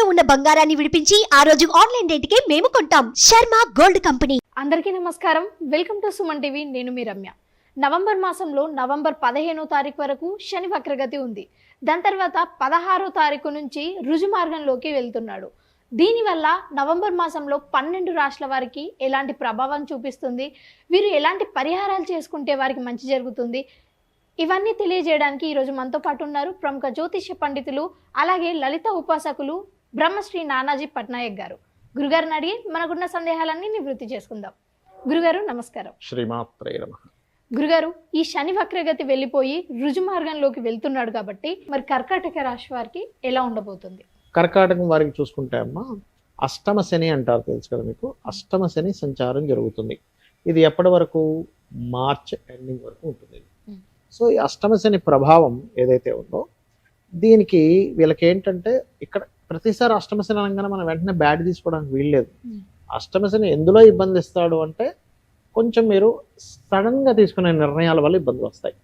ఇంట్లో ఉన్న బంగారాన్ని విడిపించి ఆ రోజు ఆన్లైన్ రేటుకే మేము కొంటాం. Sharma gold company. అందరికీ నమస్కారం. Welcome to Suman TV. నేను మీ రమ్య. నవంబర్ మాసంలో నవంబర్ 15వ తారీఖు వరకు శని వక్రగతి ఉంది. దాని తర్వాత 16వ తారీఖు నుంచి రుజు మార్గంలోకి వెళ్తున్నాడు. దీనివల్ల నవంబర్ మాసంలో 12 రాష్ట్రాల వారికి ఎలాంటి ప్రభావం చూపిస్తుంది, వీరు ఎలాంటి పరిహారాలు చేసుకుంటే వారికి మంచి జరుగుతుంది, ఇవన్నీ తెలియజేయడానికి ఈరోజు మనతో పాటు ఉన్నారు ప్రముఖ జ్యోతిష్య పండితులు, అలాగే లలిత ఉపాసకులు బ్రహ్మశ్రీ నానాజీ పట్నాయక్ గారు. గురుగారిని అడిగి మనకున్న సందేహాలన్నీ నివృత్తి చేసుకుందాం. గురుగారు నమస్కారం. శ్రీమాత్రే నమః. గురుగారు, ఈ శని వక్రగతి వెళ్ళిపోయి రుజు మార్గంలోకి వెళ్తున్నాడు కాబట్టి మరి కర్కాటక రాశి వారికి ఎలా ఉండబోతుంది? కర్కాటకం వారికి చూసుకుంటే అమ్మా, అష్టమ శని అంటారు, తెలుసు కదా మీకు. అష్టమ శని సంచారం జరుగుతుంది. ఇది ఎప్పటి వరకు? మార్చ్ ఎండింగ్ వరకు ఉంటుంది. సో ఈ అష్టమ శని ప్రభావం ఏదైతే ఉందో దీనికి వీళ్ళకి ఏంటంటే, ఇక్కడ ప్రతిసారి అష్టమ శని అనగానే మనం వెంటనే బ్యాడ్ తీసుకోవడానికి వీల్లేదు. అష్టమ శని ఎందులో ఇబ్బంది ఇస్తాడు అంటే, కొంచెం మీరు సడన్గా తీసుకునే నిర్ణయాల వల్ల ఇబ్బందులు వస్తాయి.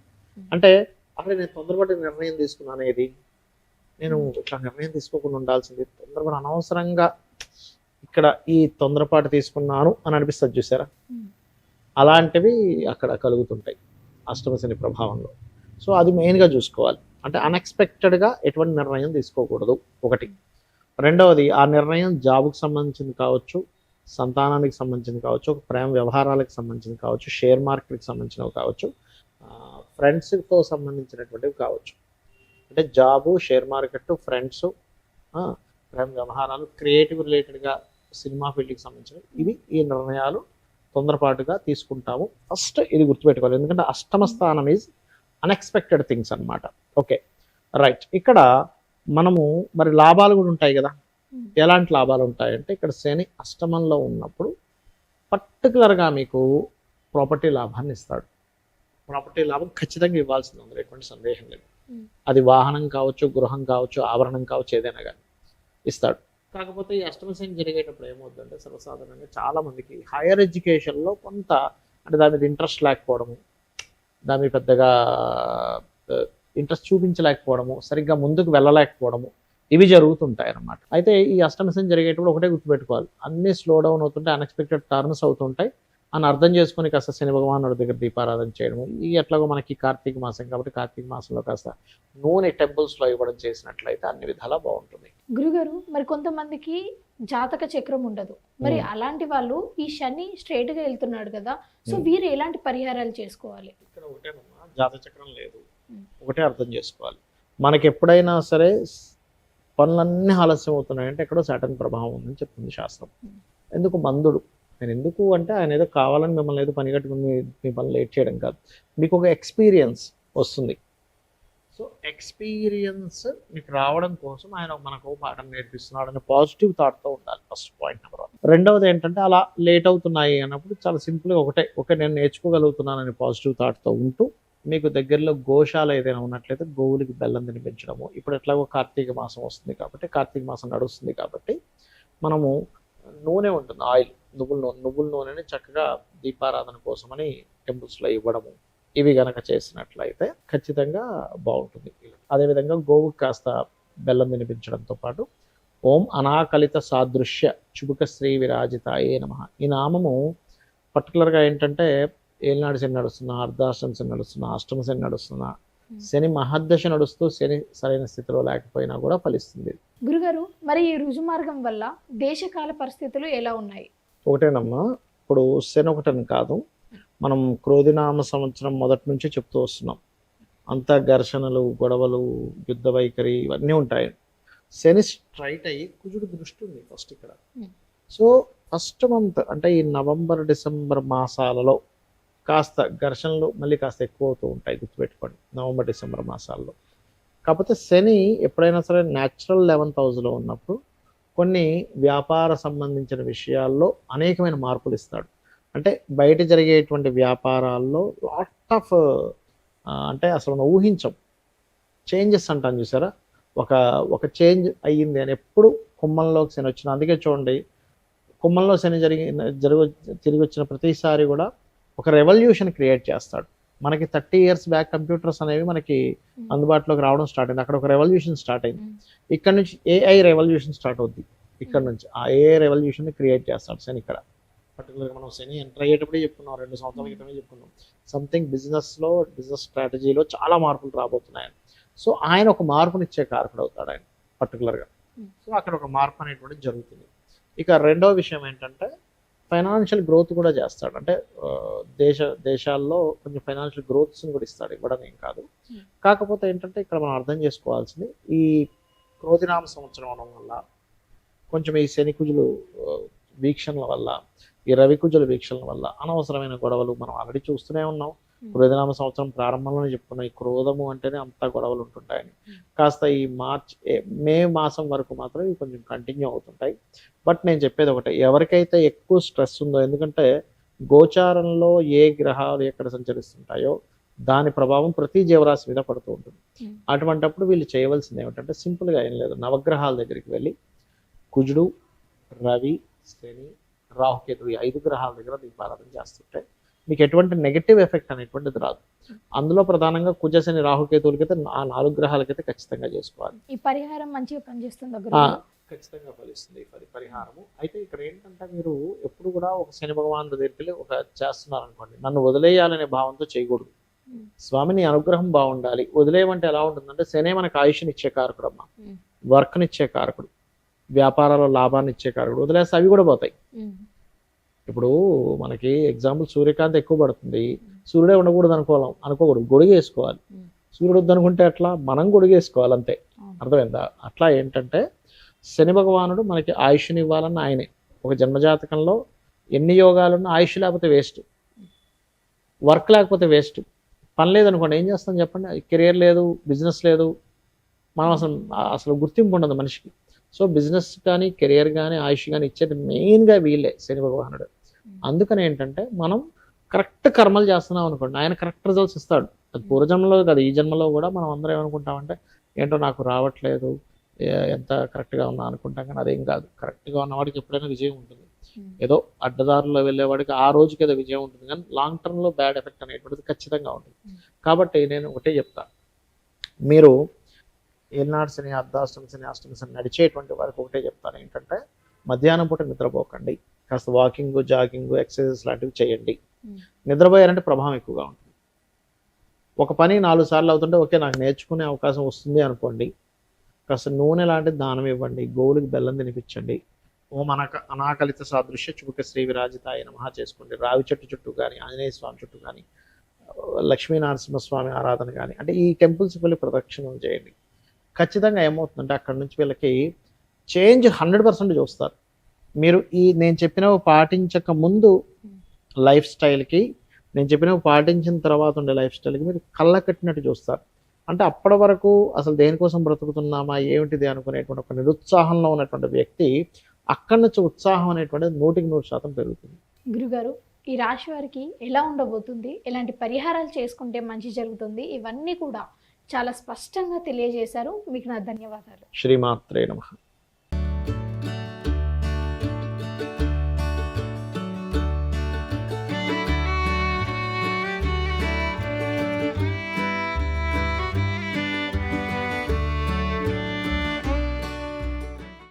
అంటే అక్కడ నేను తొందరపడి నిర్ణయం తీసుకున్నాను, ఏది నేను ఇట్లా నిర్ణయం తీసుకోకుండా ఉండాల్సింది, తొందరపడి అనవసరంగా ఇక్కడ ఈ తొందరపాటు తీసుకున్నాను అని అనిపిస్తుంది చూసారా, అలాంటివి అక్కడ కలుగుతుంటాయి అష్టమ శని ప్రభావంలో. సో అది మెయిన్గా చూసుకోవాలి. అంటే అన్ఎక్స్పెక్టెడ్గా ఎటువంటి నిర్ణయం తీసుకోకూడదు ఒకటి. రెండవది, ఆ నిర్ణయం జాబుకు సంబంధించింది కావచ్చు, సంతానానికి సంబంధించింది కావచ్చు, ప్రేమ వ్యవహారాలకు సంబంధించింది కావచ్చు, షేర్ మార్కెట్కి సంబంధించినవి కావచ్చు, ఫ్రెండ్స్తో సంబంధించినటువంటివి కావచ్చు. అంటే జాబు, షేర్ మార్కెట్, ఫ్రెండ్స్, ప్రేమ వ్యవహారాలు, క్రియేటివ్ రిలేటెడ్గా సినిమా ఫీల్డ్కి సంబంధించినవి, ఇవి ఈ నిర్ణయాలు తొందరపాటుగా తీసుకుంటాము. ఫస్ట్ ఇది గుర్తుపెట్టుకోవాలి, ఎందుకంటే అష్టమ స్థానం ఈజ్ అన్ఎక్స్పెక్టెడ్ థింగ్స్ అనమాట. Okay, right. ఇక్కడ మనము మరి లాభాలు కూడా ఉంటాయి కదా. ఎలాంటి లాభాలు ఉంటాయంటే, ఇక్కడ శని అష్టమంలో ఉన్నప్పుడు పర్టికులర్గా మీకు ప్రాపర్టీ లాభాన్ని ఇస్తాడు. ప్రాపర్టీ లాభం ఖచ్చితంగా ఇవ్వాల్సింది, అందులో ఎటువంటి సందేహం లేదు. అది వాహనం కావచ్చు, గృహం కావచ్చు, ఆభరణం కావచ్చు, ఏదైనా కానీ ఇస్తాడు. కాకపోతే ఈ అష్టమ శని జరిగేటప్పుడు ఏమవుతుందంటే, సర్వసాధారణంగా చాలామందికి హైయర్ ఎడ్యుకేషన్లో కొంత అంటే దాని మీద ఇంట్రెస్ట్ లేకపోవడము, దాని మీద పెద్దగా ఇంట్రెస్ట్ చూపించలేకపోవడము, సరిగ్గా ముందుకు వెళ్ళలేకపోవడము, ఇవి జరుగుతుంటాయి అన్నమాట. అయితే ఈ అష్టమ శని జరిగేటప్పుడు ఒకటే గుర్తుపెట్టుకోవాలి, అన్నీ స్లో డౌన్ అవుతుంటాయి, అన్ఎక్స్పెక్టెడ్ టర్న్స్ అవుతుంటాయి అని అర్థం చేసుకుని కాస్త శని భగవానుడి దగ్గర దీపారాధన చేయడము. ఈ ఎట్లాగో మనకి కార్తీక మాసం కాబట్టి కార్తీక మాసంలో కాస్త నూనె టెంపుల్స్లో ఇవ్వడం చేసినట్లయితే అన్ని విధాలా బాగుంటుంది. గురుగారు, మరి కొంతమందికి జాతక చక్రం ఉండదు, మరి అలాంటి వాళ్ళు ఈ శని స్ట్రైట్ గా వెళ్తున్నాడు కదా, సో వీరు ఎలాంటి పరిహారాలు చేసుకోవాలి? ఇక్కడ ఒకటేనమ్మా, జాతక చక్రం లేదు. ఒకటే అర్థం చేసుకోవాలి, మనకి ఎప్పుడైనా సరే పనులన్నీ ఆలస్యం అవుతున్నాయంటే ఎక్కడో సాటర్న్ ప్రభావం ఉందని చెప్తుంది శాస్త్రం. ఎందుకు మందుడు, నేను ఎందుకు అంటే ఆయన ఏదో కావాలని మిమ్మల్ని ఏదో పని కట్టుకుని మీ పని లేట్ చేయడం కాదు, మీకు ఒక ఎక్స్పీరియన్స్ వస్తుంది. సో ఎక్స్పీరియన్స్ మీకు రావడం కోసం ఆయన మనకు పాఠం నేర్పిస్తున్నాడు అనే పాజిటివ్ థాట్తో ఉండాలి, ఫస్ట్ పాయింట్ నెంబర్ 1. రెండవది ఏంటంటే, అలా లేట్ అవుతున్నాయి అన్నప్పుడు చాలా సింపుల్గా ఒకటే నేను నేర్చుకోగలుగుతున్నానని పాజిటివ్ థాట్తో ఉంటూ, మీకు దగ్గరలో గోశాల ఏదైనా ఉన్నట్లయితే గోవులకి బెల్లం తినిపించడము. ఇప్పుడు ఎట్లాగో కార్తీక మాసం వస్తుంది కాబట్టి, కార్తీక మాసం నడుస్తుంది కాబట్టి మనము నూనె ఉంటుంది, ఆయిల్, నువ్వుల నూనెని చక్కగా దీపారాధన కోసమని టెంపుల్స్లో ఇవ్వడము, ఇవి గనక చేసినట్లయితే ఖచ్చితంగా బాగుంటుంది. అదేవిధంగా గోవుకి కాస్త బెల్లం తినిపించడంతో పాటు ఓం అనాకలిత సాదృశ్య చుబుక శ్రీ విరాజితాయే నమః, ఈ నామము పర్టికులర్గా ఏంటంటే, ఏలినాడు శని నడుస్తున్నా, అర్ధాష్టమ శని నడుస్తున్నా, అష్టమ శని నడుస్తున్నా, శని మహద్దశ నడుస్తూ శని సరైన స్థితిలో లేకపోయినా కూడా ఫలిస్తుంది. గురుగారు, మరి ఈ రుజు మార్గం వల్ల దేశకాల పరిస్థితులు ఎలా ఉన్నాయి? ఒకటేనమ్మా, ఇప్పుడు శని ఒకటని కాదు, మనం క్రోధినామ సంవత్సరం మొదటి నుంచి చెప్తూ వస్తున్నాం. అంతా ఘర్షణలు, గొడవలు, యుద్ధ వైఖరి, ఇవన్నీ ఉంటాయి. శని స్ట్రైట్ అయ్యి కుజుడు దృష్టి ఉంది ఫస్ట్ ఇక్కడ. సో ఫస్ట్ మంత్ అంటే ఈ నవంబర్, డిసెంబర్ మాసాలలో కాస్త ఘర్షణలు మళ్ళీ కాస్త ఎక్కువ అవుతూ ఉంటాయి, గుర్తుపెట్టుకోండి, నవంబర్, డిసెంబర్ మాసాల్లో. కాకపోతే శని ఎప్పుడైనా సరే న్యాచురల్ 11th హౌస్లో ఉన్నప్పుడు కొన్ని వ్యాపార సంబంధించిన విషయాల్లో అనేకమైన మార్పులు ఇస్తాడు. అంటే బయట జరిగేటువంటి వ్యాపారాల్లో లాట్ ఆఫ్ అంటే అసలు మనం ఊహించం చేంజెస్ అంటాను చూసారా, ఒక చేంజ్ అయ్యింది అని. ఎప్పుడు కుంభంలోకి శని వచ్చిన, అందుకే చూడండి కుంభంలో శని తిరిగి వచ్చిన ప్రతిసారి కూడా ఒక రెవల్యూషన్ క్రియేట్ చేస్తాడు. మనకి 30 years బ్యాక్ కంప్యూటర్స్ అనేవి మనకి అందుబాటులోకి రావడం స్టార్ట్ అయింది. అక్కడ ఒక రెవల్యూషన్ స్టార్ట్ అయింది. ఇక్కడ నుంచి ఏఐ రెవల్యూషన్ స్టార్ట్ అవుద్ది. ఇక్కడ నుంచి ఆ ఏఐ రెవల్యూషన్ ని క్రియేట్ చేస్తాడు శని. ఇక్కడ పర్టికులర్గా మనం శని ఎంటర్ అయ్యేటప్పుడే చెప్పుకున్నాం, 2 సంవత్సరాల క్రితమే చెప్పుకున్నాం, సంథింగ్ బిజినెస్ స్ట్రాటజీలో చాలా మార్పులు రాబోతున్నాయని. సో ఆయన ఒక మార్పునిచ్చే కారకుడు అవుతాడు ఆయన పర్టికులర్గా. సో అక్కడ ఒక మార్పు అనేటువంటిది జరుగుతుంది. ఇక రెండో విషయం ఏంటంటే ఫైనాన్షియల్ గ్రోత్ కూడా చేస్తాడు. అంటే దేశాల్లో కొంచెం ఫైనాన్షియల్ గ్రోత్స్ని కూడా ఇస్తాడు, ఇవ్వడం ఏం కాదు. కాకపోతే ఏంటంటే ఇక్కడ మనం అర్థం చేసుకోవాల్సింది, ఈ క్రోధినామ సంవత్సరం అవడం వల్ల కొంచెం ఈ శని కుజులు వీక్షణల వల్ల, ఈ రవి కుజుల వీక్షణల వల్ల అనవసరమైన గొడవలు మనం ఆల్రెడీ చూస్తూనే ఉన్నాం. క్రోధినామ సంవత్సరం ప్రారంభంలోనే చెప్పుకున్నాం, ఈ క్రోధము అంటేనే అంతా గొడవలు ఉంటుంటాయని. కాస్త ఈ మే మాసం వరకు మాత్రం ఇవి కొంచెం కంటిన్యూ అవుతుంటాయి. బట్ నేను చెప్పేది ఒకటే, ఎవరికైతే ఎక్కువ స్ట్రెస్ ఉందో, ఎందుకంటే గోచారంలో ఏ గ్రహాలు ఎక్కడ సంచరిస్తుంటాయో దాని ప్రభావం ప్రతి జీవరాశి మీద పడుతూ ఉంటుంది. అటువంటప్పుడు వీళ్ళు చేయవలసింది ఏమిటంటే సింపుల్గా ఏం లేదు, నవగ్రహాల దగ్గరికి వెళ్ళి కుజుడు, రవి, శని, రాహుకేతు, ఈ 5 గ్రహాల దగ్గర దీపారాధన చేస్తుంటే మీకు ఎటువంటి నెగటివ్ ఎఫెక్ట్ అనేటువంటిది రాదు. అందులో ప్రధానంగా కుజ, శని, రాహుకేతువులకైతే ఆ 4 గ్రహాలకైతే ఖచ్చితంగా చేసుకోవాలి. ఈ పరిహారం మంచిగా పనిచేస్తుంది, ఖచ్చితంగా ఫలిస్తుంది ఈ పరిహారము. అయితే ఇక్కడ ఏంటంటే మీరు ఎప్పుడు కూడా ఒక శని భగవాన్ దగ్గరికి వెళ్ళి ఒక చేస్తున్నారు అనుకోండి, నన్ను వదిలేయాలనే భావంతో చేయకూడదు. స్వామి నీ అనుగ్రహం బాగుండాలి. వదిలేయమంటే ఎలా ఉంటుందంటే, శనే మనకు ఆయుష్ని ఇచ్చే కారకుడు అమ్మ, వర్క్నిచ్చే కారకుడు, వ్యాపారాల్లో లాభాన్ని ఇచ్చే కారకుడు. వదిలేస్తే అవి కూడా పోతాయి. ఇప్పుడు మనకి ఎగ్జాంపుల్ సూర్యకాంతి ఎక్కువ పడుతుంది, సూర్యుడే ఉండకూడదు అనుకోకూడదు, గొడుగు వేసుకోవాలి. సూర్యుడు వద్దనుకుంటే అట్లా మనం గొడుగు వేసుకోవాలి, అంతే. అర్థమైందా? అట్లా ఏంటంటే శని భగవానుడు మనకి ఆయుష్ని ఇవ్వాలన్న ఆయనే. ఒక జన్మజాతకంలో ఎన్ని యోగాలున్నా ఆయుష్ లేకపోతే వేస్ట్, వర్క్ లేకపోతే వేస్ట్. పని లేదనుకోండి ఏం చేస్తాం చెప్పండి, కెరియర్ లేదు, బిజినెస్ లేదు, మనం అసలు గుర్తింపు ఉండదు మనిషికి. సో బిజినెస్ కానీ కెరియర్ కానీ ఆయుష్ కానీ ఇచ్చేది మెయిన్గా వీళ్ళే, శని భగవానుడు. అందుకని ఏంటంటే మనం కరెక్ట్ కర్మలు చేస్తున్నాం అనుకోండి, ఆయన కరెక్ట్ రిజల్ట్స్ ఇస్తాడు. అది పూర్వజన్మలో కాదు, ఈ జన్మలో కూడా మనం అందరం ఏమనుకుంటామంటే ఏంటో నాకు రావట్లేదు, ఎంత కరెక్ట్గా ఉన్నా అనుకుంటాం. కానీ అదేం కాదు, కరెక్ట్గా ఉన్నవాడికి ఎప్పుడైనా విజయం ఉంటుంది. ఏదో అడ్డదారుల్లో వెళ్ళేవాడికి ఆ రోజుకి ఏదో విజయం ఉంటుంది, కానీ లాంగ్ టర్మ్లో బ్యాడ్ ఎఫెక్ట్ అనేటువంటిది ఖచ్చితంగా ఉంటుంది. కాబట్టి నేను ఒకటే చెప్తాను, మీరు ఏనాడు శని, అర్ధాష్టమి శని, అష్టమి శని నడిచేటువంటి వారికి ఒకటే చెప్తాను ఏంటంటే, మధ్యాహ్నం పూట నిద్రపోకండి, కాస్త వాకింగ్, జాగింగ్, ఎక్సర్సైజెస్ లాంటివి చేయండి. నిద్రపోయారంటే ప్రభావం ఎక్కువగా ఉంటుంది. ఒక పని 4 సార్లు అవుతుంటే ఓకే నాకు నేర్చుకునే అవకాశం వస్తుంది అనుకోండి, కాస్త నూనె లాంటి దానం ఇవ్వండి, గోవులకి బెల్లం తినిపించండి, ఓం అనాకలిత సాదృశ్య చుబుక శ్రీ విరాజితాయ నమః చేసుకోండి. రావి చెట్టు చుట్టూ కానీ, ఆంజనేయ స్వామి చుట్టూ కానీ, లక్ష్మీనరసింహస్వామి ఆరాధన కానీ, అంటే ఈ టెంపుల్స్కి వెళ్ళి ప్రదక్షిణం చేయండి. ఖచ్చితంగా ఏమవుతుందంటే అక్కడ నుంచి వీళ్ళకి చేంజ్ 100% చూస్తారు. మీరు నేను చెప్పినవి పాటించక ముందు లైఫ్ స్టైల్కి, నేను చెప్పినవి పాటించిన తర్వాత ఉండే లైఫ్ స్టైల్కి మీరు కళ్ళ కట్టినట్టు చూస్తారు. అంటే అప్పటి వరకు అసలు దేనికోసం బ్రతుకుతున్నామా ఏమిటిది అనుకునేటువంటి ఒక నిరుత్సాహంలో ఉన్నటువంటి వ్యక్తి అక్కడి నుంచి ఉత్సాహం అనేటువంటిది 100% పెరుగుతుంది. గురుగారు, ఈ రాశి వారికి ఎలా ఉండబోతుంది, ఎలాంటి పరిహారాలు చేసుకుంటే మంచి జరుగుతుంది, ఇవన్నీ కూడా చాలా స్పష్టంగా తెలియజేశారు. మీకు నా ధన్యవాదాలు. శ్రీమాత్రే నమః.